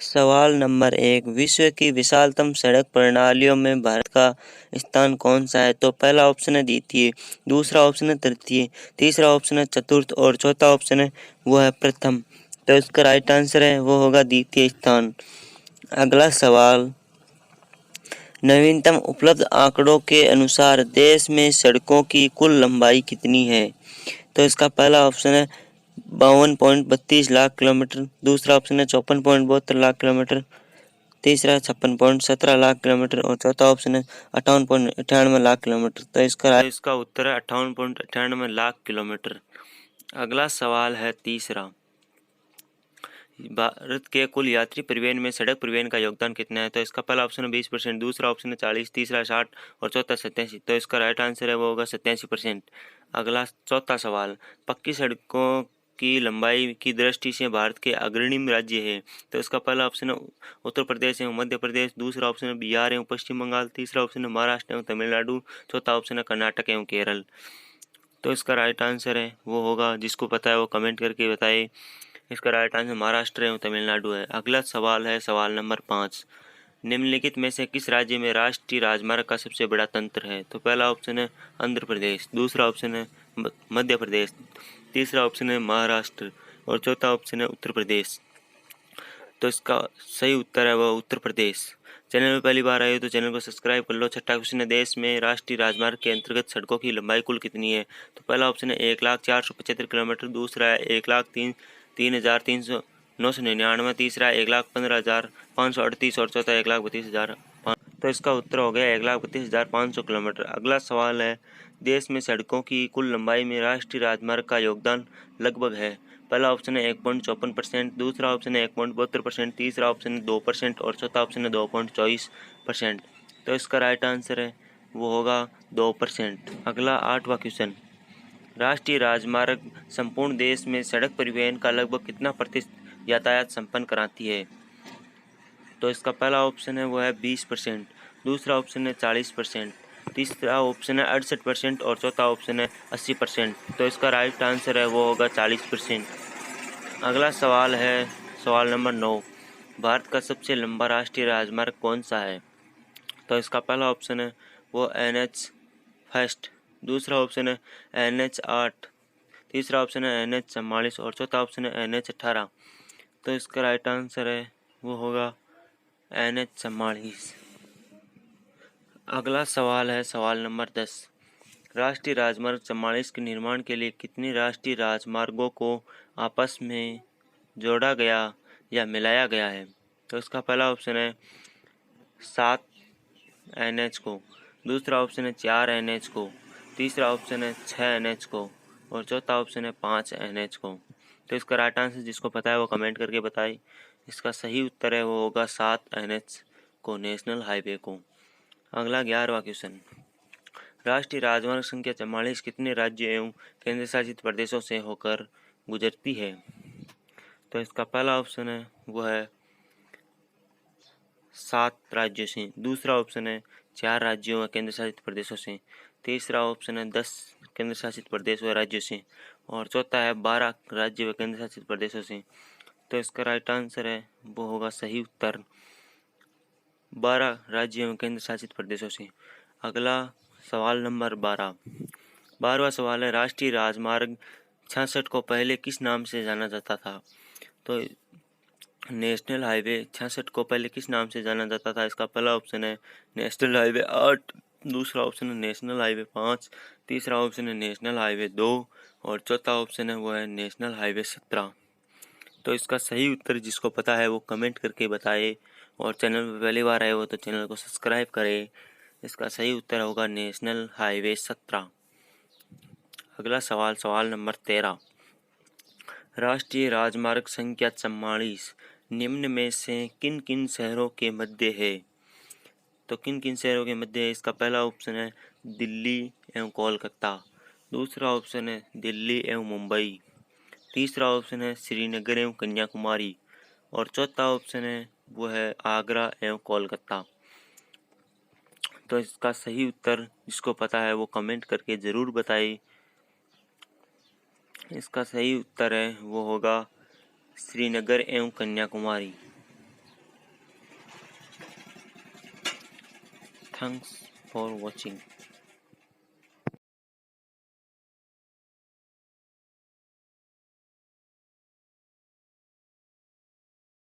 सवाल नंबर 1, विश्व की विशालतम सड़क प्रणालियों में भारत का स्थान कौन सा है? तो पहला ऑप्शन है द्वितीय, दूसरा ऑप्शन है तृतीय, तीसरा ऑप्शन है चतुर्थ और चौथा ऑप्शन है वो है प्रथम। तो इसका राइट आंसर है वो होगा द्वितीय स्थान। अगला सवाल, नवीनतम उपलब्ध आंकड़ों के अनुसार देश में सड़कों की कुल लंबाई कितनी है? तो इसका पहला ऑप्शन है 52.32 लाख किलोमीटर, दूसरा ऑप्शन है 54.72 लाख किलोमीटर, तीसरा 56.17 लाख किलोमीटर और चौथा ऑप्शन है 58.98 लाख किलोमीटर। तो इसका उत्तर है 58.98 लाख किलोमीटर। अगला सवाल है तीसरा, भारत के कुल यात्री परिवहन में सड़क परिवहन का योगदान कितना है? तो इसका पहला ऑप्शन है 20%, दूसरा ऑप्शन है 40%, तीसरा 60% और चौथा 87%। तो इसका राइट आंसर है वो होगा 87%। अगला चौथा सवाल, पक्की सड़कों की लंबाई की दृष्टि से भारत के अग्रणी राज्य है? तो इसका पहला ऑप्शन है उत्तर प्रदेश एवं मध्य प्रदेश, दूसरा ऑप्शन है बिहार एवं पश्चिम बंगाल, तीसरा ऑप्शन है महाराष्ट्र एवं तमिलनाडु, चौथा ऑप्शन है कर्नाटक एवं केरल। तो इसका राइट आंसर है वो होगा, जिसको पता है वो कमेंट करके बताए। इसका राइट आंसर महाराष्ट्र एवं तमिलनाडु है। अगला सवाल है सवाल नंबर 5, निम्नलिखित में से किस राज्य में राष्ट्रीय राजमार्ग का सबसे बड़ा तंत्र है? तो पहला ऑप्शन है आंध्र प्रदेश, दूसरा ऑप्शन है मध्य प्रदेश, तीसरा ऑप्शन है महाराष्ट्र और चौथा ऑप्शन है उत्तर प्रदेश। तो इसका सही उत्तर है वह उत्तर प्रदेश। चैनल में पहली बार आए हो तो चैनल को सब्सक्राइब कर लो। छठा क्वेश्चन है, देश में राष्ट्रीय राजमार्ग के अंतर्गत सड़कों की लंबाई कुल कितनी है? तो पहला ऑप्शन है 1,04,75 किलोमीटर, दूसरा है 1,03,999, तीसरा है 1,15,538 और चौथा 1,32,000। तो इसका उत्तर हो गया 1,32,500 किलोमीटर। अगला सवाल है, देश में सड़कों की कुल लंबाई में राष्ट्रीय राजमार्ग का योगदान लगभग है? पहला ऑप्शन है 1.54%, दूसरा ऑप्शन है 1.72%, तीसरा ऑप्शन है 2% और चौथा ऑप्शन है 2.24%। तो इसका राइट आंसर है वो होगा 2%। अगला 8वां क्वेश्चन, राष्ट्रीय राजमार्ग संपूर्ण देश में सड़क परिवहन का लगभग कितना प्रतिशत यातायात संपन्न कराती है? तो इसका पहला ऑप्शन है वो है 20%, दूसरा ऑप्शन है 40%, तीसरा ऑप्शन है 68% और चौथा ऑप्शन है 80%। तो इसका राइट आंसर है वो होगा 40%। अगला सवाल है सवाल नंबर 9, भारत का सबसे लंबा राष्ट्रीय राजमार्ग कौन सा है? तो इसका पहला ऑप्शन है वो NH फर्स्ट, दूसरा ऑप्शन है NH 8, तीसरा ऑप्शन है NH 44 और चौथा ऑप्शन है NH 18। तो इसका राइट आंसर है वो होगा NH 44। अगला सवाल है सवाल नंबर 10, राष्ट्रीय राजमार्ग 44 के निर्माण के लिए कितने राष्ट्रीय राजमार्गों को आपस में जोड़ा गया या मिलाया गया है? तो इसका पहला ऑप्शन है 7 NH को, दूसरा ऑप्शन है 4 NH को, तीसरा ऑप्शन है 6 NH को और चौथा ऑप्शन है 5 NH को। तो इसका राइट आंसर जिसको पता है वो कमेंट करके बताए। इसका सही उत्तर है वो होगा 7 NH को, नेशनल हाईवे को। अगला 11वां क्वेश्चन, राष्ट्रीय राजमार्ग संख्या 44 कितने राज्य एवं केंद्र शासित प्रदेशों से होकर गुजरती है? तो इसका पहला ऑप्शन है वो है 7 राज्यों से, दूसरा ऑप्शन है 4 राज्यों व केंद्र शासित प्रदेशों से, तीसरा ऑप्शन है 10 केंद्र शासित प्रदेश व राज्यों से और चौथा है 12 राज्य व केंद्र शासित प्रदेशों से। तो इसका राइट आंसर है वो होगा सही उत्तर 12 राज्य एवं केंद्र शासित प्रदेशों से। अगला सवाल नंबर 12वां सवाल है, राष्ट्रीय राजमार्ग 66 को पहले किस नाम से जाना जाता था? तो नेशनल हाईवे 66 को पहले किस नाम से जाना जाता था? इसका पहला ऑप्शन है नेशनल हाईवे 8, दूसरा ऑप्शन है नेशनल हाईवे 5, तीसरा ऑप्शन है नेशनल हाईवे 2 और चौथा ऑप्शन है वो है नेशनल हाईवे 17। तो इसका सही उत्तर जिसको पता है वो कमेंट करके बताए और चैनल पर पहली बार आए हो तो चैनल को सब्सक्राइब करें। इसका सही उत्तर होगा नेशनल हाईवे 17। अगला सवाल सवाल नंबर 13, राष्ट्रीय राजमार्ग संख्या 44 निम्न में से किन किन शहरों के मध्य है? तो किन किन शहरों के मध्य है? इसका पहला ऑप्शन है दिल्ली एवं कोलकाता, दूसरा ऑप्शन है दिल्ली एवं मुंबई, तीसरा ऑप्शन है श्रीनगर एवं कन्याकुमारी और चौथा ऑप्शन है वो है आगरा एवं कोलकाता। तो इसका सही उत्तर जिसको पता है वो कमेंट करके ज़रूर बताए। इसका सही उत्तर है वो होगा श्रीनगर एवं कन्याकुमारी। Thanks for watching.